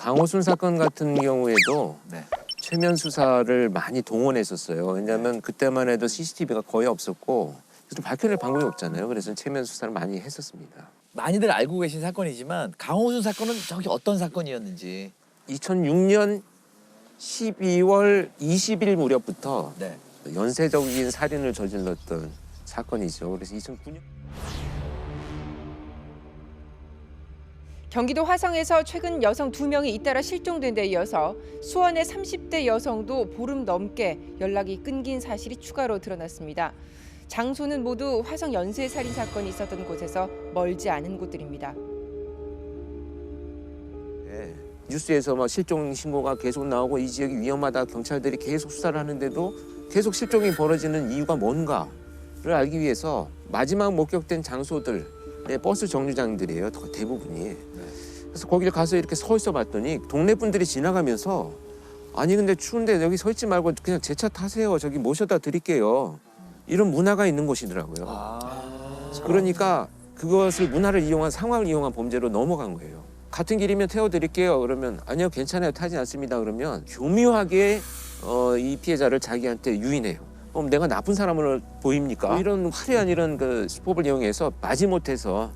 강호순 사건 같은 경우에도 네. 최면 수사를 많이 동원했었어요. 왜냐하면 그때만 해도 CCTV가 거의 없었고 좀 밝혀낼 방법이 없잖아요. 그래서 최면 수사를 많이 했었습니다. 많이들 알고 계신 사건이지만 강호순 사건은 정확히 어떤 사건이었는지. 2006년 12월 20일 무렵부터 네. 연쇄적인 살인을 저질렀던 사건이죠. 그래서 2009년 경기도 화성에서 최근 여성 2명이 잇따라 실종된 데 이어서 수원의 30대 여성도 보름 넘게 연락이 끊긴 사실이 추가로 드러났습니다. 장소는 모두 화성 연쇄살인 사건이 있었던 곳에서 멀지 않은 곳들입니다. 네, 뉴스에서 막 실종 신고가 계속 나오고 이 지역이 위험하다 경찰들이 계속 수사를 하는데도 계속 실종이 벌어지는 이유가 뭔가를 알기 위해서 마지막 목격된 장소들의 버스 정류장들이에요. 대부분이. 그래서 거기를 가서 이렇게 서 있어 봤더니 동네 분들이 지나가면서 아니 근데 추운데 여기 서 있지 말고 그냥 제 차 타세요. 저기 모셔다 드릴게요. 이런 문화가 있는 곳이더라고요. 그러니까 그것을 문화를 이용한 상황을 이용한 범죄로 넘어간 거예요. 같은 길이면 태워드릴게요. 그러면 아니요 괜찮아요 타지 않습니다. 그러면 교묘하게 이 피해자를 자기한테 유인해요. 그럼 내가 나쁜 사람으로 보입니까? 이런 화려한 이런 그 수법을 이용해서 마지못해서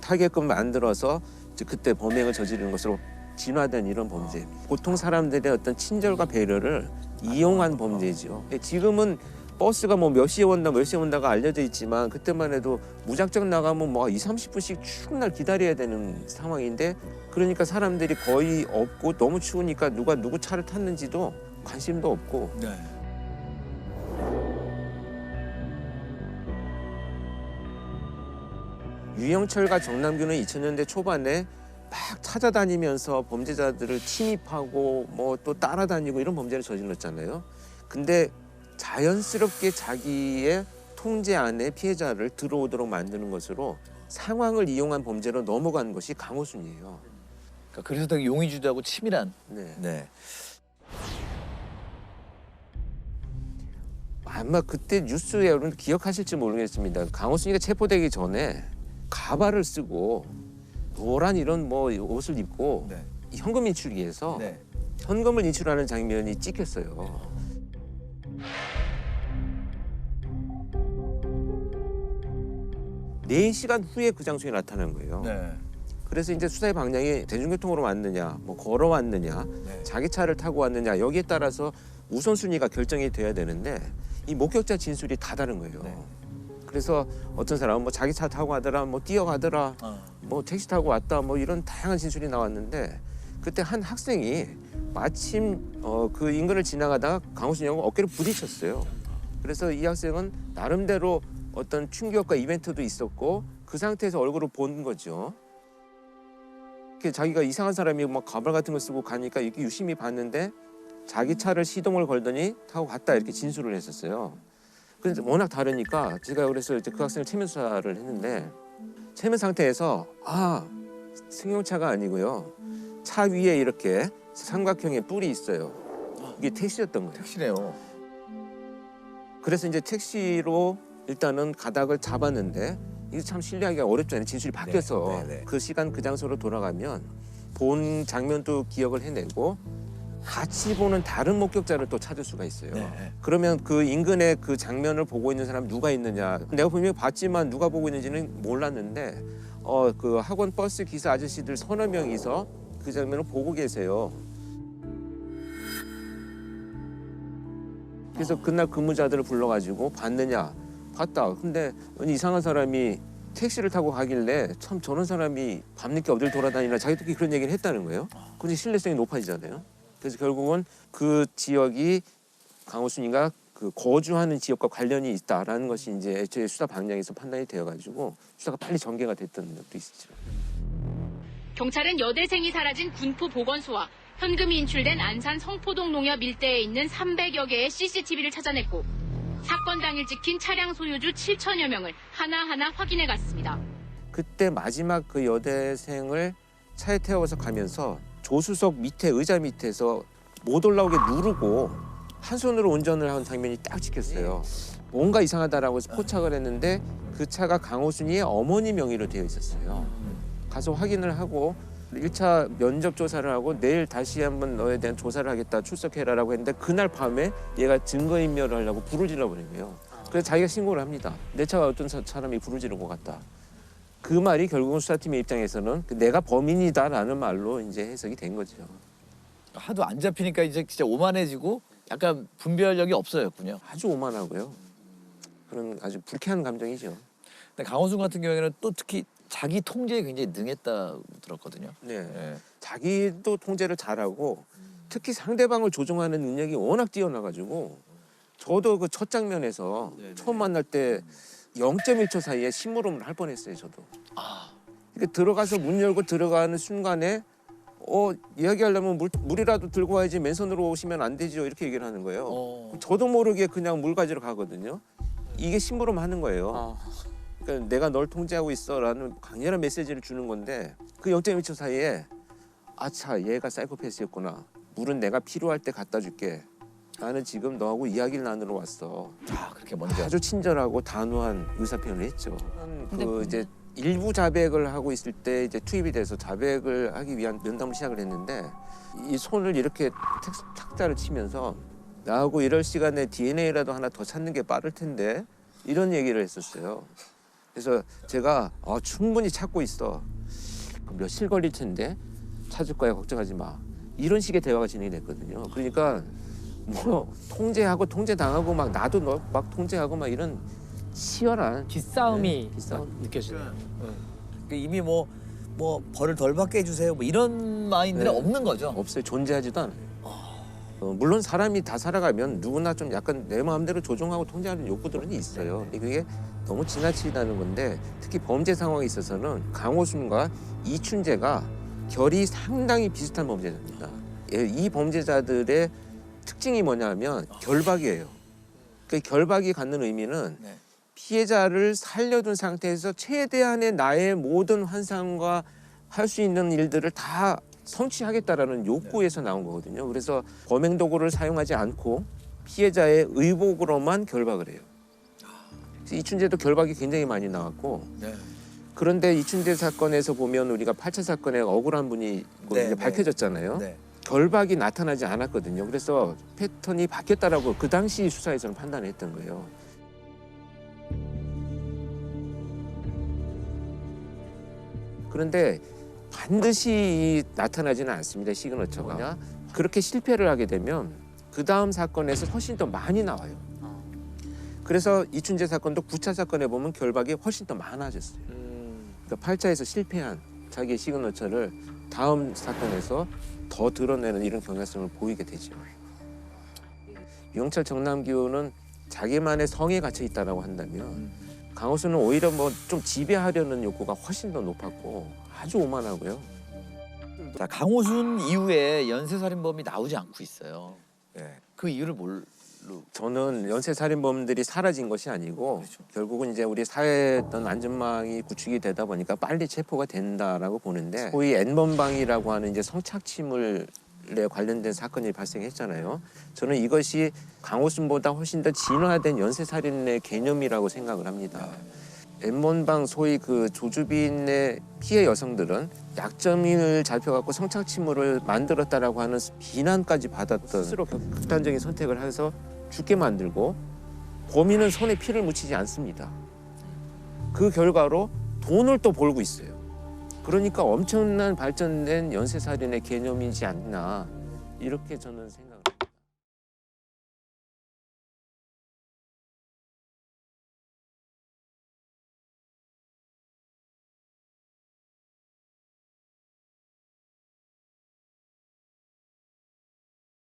타게끔 만들어서 그때 범행을 저지르는 것으로 진화된 이런 범죄입니다. 보통 사람들의 어떤 친절과 배려를 이용한 범죄죠. 지금은 버스가 뭐 몇 시에 온다 몇 시에 온다가 알려져 있지만 그때만 해도 무작정 나가면 뭐 20-30분씩 추운 날 기다려야 되는 상황인데 그러니까 사람들이 거의 없고 너무 추우니까 누가 누구 차를 탔는지도 관심도 없고 네. 유영철과 정남규는 2000년대 초반에 막 찾아다니면서 범죄자들을 침입하고 뭐 또 따라다니고 이런 범죄를 저질렀잖아요. 근데 자연스럽게 자기의 통제 안에 피해자를 들어오도록 만드는 것으로 상황을 이용한 범죄로 넘어간 것이 강호순이에요. 그러니까 그래서 되게 용의주도하고 치밀한. 네. 네. 아마 그때 뉴스에 여러분 기억하실지 모르겠습니다. 강호순이가 체포되기 전에 가발을 쓰고 노란 이런 뭐 옷을 입고 네. 현금 인출을 위해서 네. 현금을 인출하는 장면이 찍혔어요. 네 시간 후에 그 장소에 나타난 거예요. 네. 그래서 이제 수사의 방향이 대중교통으로 왔느냐, 뭐 걸어왔느냐, 네. 자기 차를 타고 왔느냐 여기에 따라서 우선순위가 결정이 돼야 되는데 이 목격자 진술이 다 다른 거예요. 네. 그래서 어떤 사람은 뭐 자기 차 타고 가더라, 뭐 뛰어가더라, 뭐 택시 타고 왔다, 뭐 이런 다양한 진술이 나왔는데 그때 한 학생이 마침 그 인근을 지나가다가 강호순이하고 어깨를 부딪혔어요. 그래서 이 학생은 나름대로 어떤 충격과 이벤트도 있었고 그 상태에서 얼굴을 본 거죠. 자기가 이상한 사람이 막 가발 같은 거 쓰고 가니까 이렇게 유심히 봤는데 자기 차를 시동을 걸더니 타고 갔다 이렇게 진술을 했었어요. 그런데 워낙 다르니까 제가 그래서 이제 그 학생을 체면 수사를 했는데 체면 상태에서 승용차가 아니고요. 차 위에 이렇게 삼각형의 뿔이 있어요. 이게 택시였던 거예요. 택시네요. 그래서 이제 택시로 일단은 가닥을 잡았는데 이게 참 신뢰하기가 어렵잖아요. 진술이 바뀌어서 네. 그 시간 그 장소로 돌아가면 본 장면도 기억을 해내고 같이 보는 다른 목격자를 또 찾을 수가 있어요. 네. 그러면 그 인근에 그 장면을 보고 있는 사람 누가 있느냐. 내가 분명히 봤지만 누가 보고 있는지는 몰랐는데 그 학원 버스 기사 아저씨들 서너 명이서 그 장면을 보고 계세요. 그래서 그날 근무자들을 불러가지고 봤느냐. 봤다. 근데 이상한 사람이 택시를 타고 가길래 참 저런 사람이 밤늦게 어딜 돌아다니나 자기들끼리 그런 얘기를 했다는 거예요. 근데 신뢰성이 높아지잖아요. 그래서 결국은 그 지역이 강호순이가 그 거주하는 지역과 관련이 있다라는 것이 이제 애초에 수사 방향에서 판단이 되어가지고 수사가 빨리 전개가 됐던 것도 있었죠. 경찰은 여대생이 사라진 군포 보건소와 현금이 인출된 안산 성포동 농협 일대에 있는 300여 개의 CCTV를 찾아냈고 사건 당일 찍힌 차량 소유주 7천여 명을 하나하나 확인해 갔습니다. 그때 마지막 그 여대생을 차에 태워서 가면서 조수석 밑에 의자 밑에서 못 올라오게 누르고 한 손으로 운전을 한 장면이 딱 찍혔어요. 뭔가 이상하다라고 해서 포착을 했는데 그 차가 강호순이의 어머니 명의로 되어 있었어요. 가서 확인을 하고 1차 면접 조사를 하고 내일 다시 한번 너에 대한 조사를 하겠다 출석해라라고 했는데 그날 밤에 얘가 증거인멸을 하려고 불을 질러버린 거예요. 그래서 자기가 신고를 합니다. 내 차가 어떤 사람이 불을 지른 것 같다. 그 말이 결국은 수사팀의 입장에서는 내가 범인이다라는 말로 이제 해석이 된 거죠. 하도 안 잡히니까 이제 진짜 오만해지고 약간 분별력이 없어졌군요. 아주 오만하고요. 그런 아주 불쾌한 감정이죠. 근데 강호순 같은 경우에는 또 특히 자기 통제에 굉장히 능했다고 들었거든요. 네. 예. 자기도 통제를 잘하고 특히 상대방을 조종하는 능력이 워낙 뛰어나가지고 저도 그 첫 장면에서 처음 만날 때 0.1초 사이에 심부름을 할 뻔했어요. 저도. 이렇게 들어가서 문 열고 들어가는 순간에 이야기하려면 물이라도 들고 와야지 맨손으로 오시면 안 되죠. 이렇게 얘기를 하는 거예요. 저도 모르게 그냥 물 가지러 가거든요. 이게 심부름 하는 거예요. 그러니까 내가 널 통제하고 있어라는 강렬한 메시지를 주는 건데 그 0.1초 사이에 아차 얘가 사이코패스였구나. 물은 내가 필요할 때 갖다 줄게. 나는 지금 너하고 이야기를 나누러 왔어. 그렇게 먼저. 아주 친절하고 단호한 의사 표현을 했죠. 그 이제 일부 자백을 하고 있을 때 이제 투입이 돼서 자백을 하기 위한 면담을 시작을 했는데 이 손을 이렇게 탁자를 치면서 나하고 이럴 시간에 DNA라도 하나 더 찾는 게 빠를 텐데 이런 얘기를 했었어요. 그래서 제가 충분히 찾고 있어. 며칠 걸릴 텐데 찾을 거야 걱정하지 마. 이런 식의 대화가 진행이 됐거든요. 그러니까 뭐 통제하고 통제당하고 막 나도 너 막 통제하고 막 이런 치열한 기싸움이 기싸움. 느껴지네요. 이미 뭐 벌을 덜 받게 해주세요. 뭐 이런 마인드는 네. 없는 거죠. 없어요. 존재하지도 않아요. 물론 사람이 다 살아가면 누구나 좀 약간 내 마음대로 조종하고 통제하는 욕구들은 있어요. 근데 그게 너무 지나치다는 건데 특히 범죄 상황에 있어서는 강호순과 이춘재가 결이 상당히 비슷한 범죄자입니다. 이 범죄자들의 특징이 뭐냐면 결박이에요. 그 결박이 갖는 의미는 네. 피해자를 살려둔 상태에서 최대한의 나의 모든 환상과 할 수 있는 일들을 다 성취하겠다라는 욕구에서 나온 거거든요. 그래서 범행 도구를 사용하지 않고 피해자의 의복으로만 결박을 해요. 그래서 이춘재도 결박이 굉장히 많이 나왔고 네. 그런데 이춘재 사건에서 보면 우리가 8차 사건에 억울한 분이 네, 이제 네. 밝혀졌잖아요. 네. 결박이 나타나지 않았거든요. 그래서 패턴이 바뀌었다라고 그 당시 수사에서는 판단했던 거예요. 그런데 반드시 나타나지는 않습니다. 시그너처가. 그렇게 실패를 하게 되면 그 다음 사건에서 훨씬 더 많이 나와요. 그래서 이춘재 사건도 9차 사건에 보면 결박이 훨씬 더 많아졌어요. 그러니까 8차에서 실패한 자기의 시그너처를 다음 사건에서 더 드러내는 이런 경향성을 보이게 되죠. 유영철 정남규는 자기만의 성에 갇혀 있다라고 한다면 강호순은 오히려 뭐 좀 지배하려는 욕구가 훨씬 더 높았고 아주 오만하고요. 자, 강호순 이후에 연쇄살인범이 나오지 않고 있어요. 네. 그 이유를 뭘로? 저는 연쇄살인범들이 사라진 것이 아니고 그렇죠. 결국은 이제 우리 사회의 어떤 안전망이 구축이 되다 보니까 빨리 체포가 된다라고 보는데 소위 N번방이라고 하는 이제 성착취물에 관련된 사건이 발생했잖아요. 저는 이것이 강호순보다 훨씬 더 진화된 연쇄살인의 개념이라고 생각을 합니다. N번방 소위 그 조주빈의 피해 여성들은 약점을 잡혀갖고 성착취물을 만들었다라고 하는 비난까지 받았던 스스로 극단적인 선택을 해서 죽게 만들고 범인은 손에 피를 묻히지 않습니다. 그 결과로 돈을 또 벌고 있어요. 그러니까 엄청난 발전된 연쇄살인의 개념이지 않나 이렇게 저는 생각을 합니다.